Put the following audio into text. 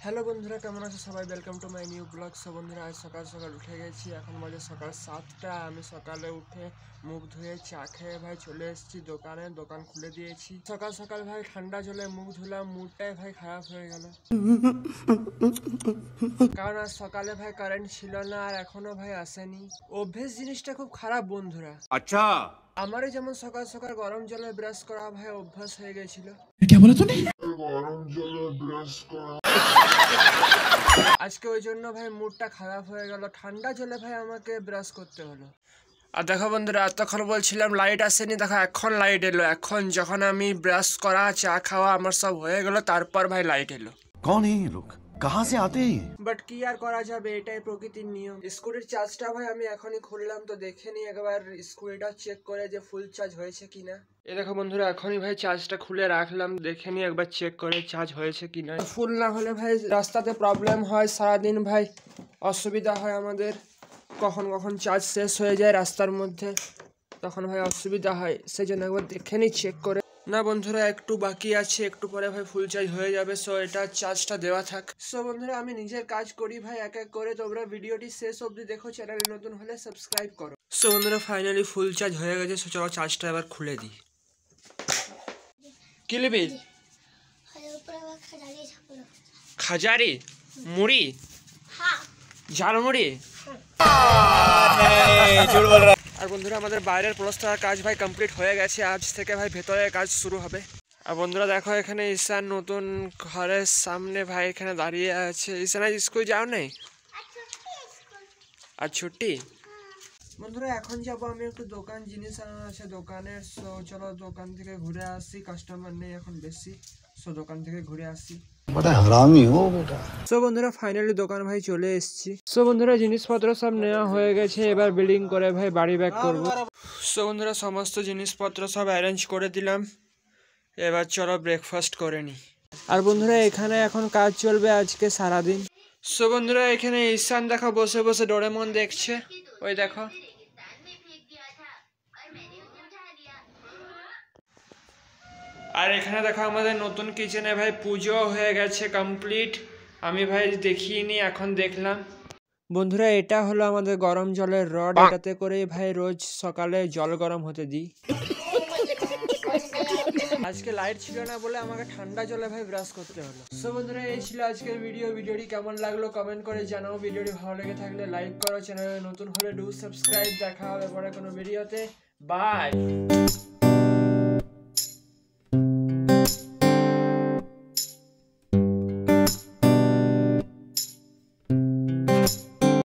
Hello বন্ধুরা, কেমন আছো সবাই? Welcome to my new blog. So বন্ধুরা, আজ সকাল সকাল উঠে গেছি। এখন বাজে সকাল 7টা। আমি সকালে উঠে মুখ ধুয়ে চা খেয়ে ভাই চলে এসেছি দোকানে। দোকান খুলে দিয়েছি। সকাল সকাল ভাই ঠান্ডা জলে মুখ ধুলাম, মুডটাই ভাই খারাপ হয়ে গেল। কারণ আজ সকালে ভাই কারেন্ট ছিল না, আর এখনো ভাই আসেনি। অভ্যেস জিনিসটা খুব খারাপ বন্ধুরা। अच्छा আমারই যেমন সকাল সকাল গরম জলে ব্রাশ করা ভাই অভ্যাস হয়ে গেছিল। क्या बोला तूने? আজকে ওই জন্য ভাই মুডটা খারাপ হয়ে গেল, ঠান্ডা জলে ভাই আমাকে ব্রাশ করতে হলো। আর দেখো বন্ধুরা, এতক্ষণ বলছিলাম লাইট আসেনি, দেখো এখন লাইট এলো। এখন যখন আমি ব্রাশ করা চা খাওয়া আমার সব হয়ে গেল, তারপর ভাই লাইট এলো। कौन है ये लोग? कहाँ से आते हैं? বাট কি আর করা যাবে, এটাই প্রকৃতির নিয়ম। স্কুটির চার্জটা ভাই আমি এখনই খুললাম, তো দেখে নি একবার স্কুটিটা চেক করে যে ফুল চার্জ হয়েছে কিনা। এই দেখো বন্ধুরা, এখনই ভাই চার্জটা খুলে রাখলাম, দেখে নি একবার চেক করে চার্জ হয়েছে কিনা। ফুল না হলে ভাই রাস্তাতে প্রবলেম হয়, সারাদিন ভাই অসুবিধা হয় আমাদের। কখন কখন চার্জ শেষ হয়ে যায় রাস্তার মধ্যে, তখন ভাই অসুবিধা হয়। সেই জন্য একবার দেখে নি চেক করে। না বন্ধুরা, একটু বাকি আছে, একটু পরে ভাই ফুল চার্জ হয়ে যাবে। সো এটা চার্জটা দেওয়া থাক। সো বন্ধুরা, আমি নিজের কাজ করি ভাই এক এক করে, তোমরা ভিডিওটি শেষ অবধি দেখো। চ্যানেলে নতুন হলে সাবস্ক্রাইব করো। সো বন্ধুরা, ফাইনালি ফুল চার্জ হয়ে গেছে। সো চলো চার্জটা এবার খুলে দিই। কি নিবি? খাজারি মুড়ি, ঝালমুড়ি। আর বন্ধুরা, আমাদের বাইরের প্লাস্টার কাজ ভাই কমপ্লিট হয়ে গেছে। আজ থেকে ভাই ভেতরের কাজ শুরু হবে। আর বন্ধুরা দেখো, এখানে ঈশান নতুন ঘরের সামনে ভাই এখানে দাঁড়িয়ে আছে। ঈশান আজ স্কুল যাও নাই? আর ছুটি? বন্ধুরা, এখন যাবো আমি একটু দোকান, জিনিস আনানো আছে দোকানের। সো চলো দোকান থেকে ঘুরে আসি, কাস্টমার নেই এখন বেশি। সো দোকান থেকে ঘুরে আসি। बड़ा हरामी हो बेटा। সো বন্ধুরা, ফাইনালি দোকান ভাই চলে এসেছি। সো বন্ধুরা, জিনিসপত্র সব নেওয়া হয়ে গেছে, এবার বিলিং করে ভাই বাড়ি ব্যাক করবো। সো বন্ধুরা, সমস্ত জিনিসপত্র সব অ্যারেঞ্জ করে দিলাম, এবার চলো ব্রেকফাস্ট করে নি। আর বন্ধুরা, এখানে এখন কাজ চলবে আজকে সারাদিন। সো বন্ধুরা, এখানে ঈশান দেখো বসে বসে ডোরেমন দেখছে, ওই দেখো। আর এখানে দেখো আমাদের নতুন কিচেনে ভাই পুজো হয়ে গেছে কমপ্লিট। আমি ভাই দেখিনি, এখন দেখলাম। বন্ধুরা, এটা হলো আমাদের গরম জলের রড, এটাতে করে ভাই রোজ সকালে জল গরম হতে দিই। আজকে লাইট ছিল না বলে আমাকে ঠান্ডা জলে ভাই ব্রাশ করতে হলো। সো বন্ধুরা, এই ছিল আজকের ভিডিওটি কেমন লাগলো কমেন্ট করে জানাও। ভিডিওটি ভালো লেগে থাকলে লাইক করো, চ্যানেলে নতুন হলে ডু সাবস্ক্রাইব। দেখা হবে পরে কোনো ভিডিওতে। বাই।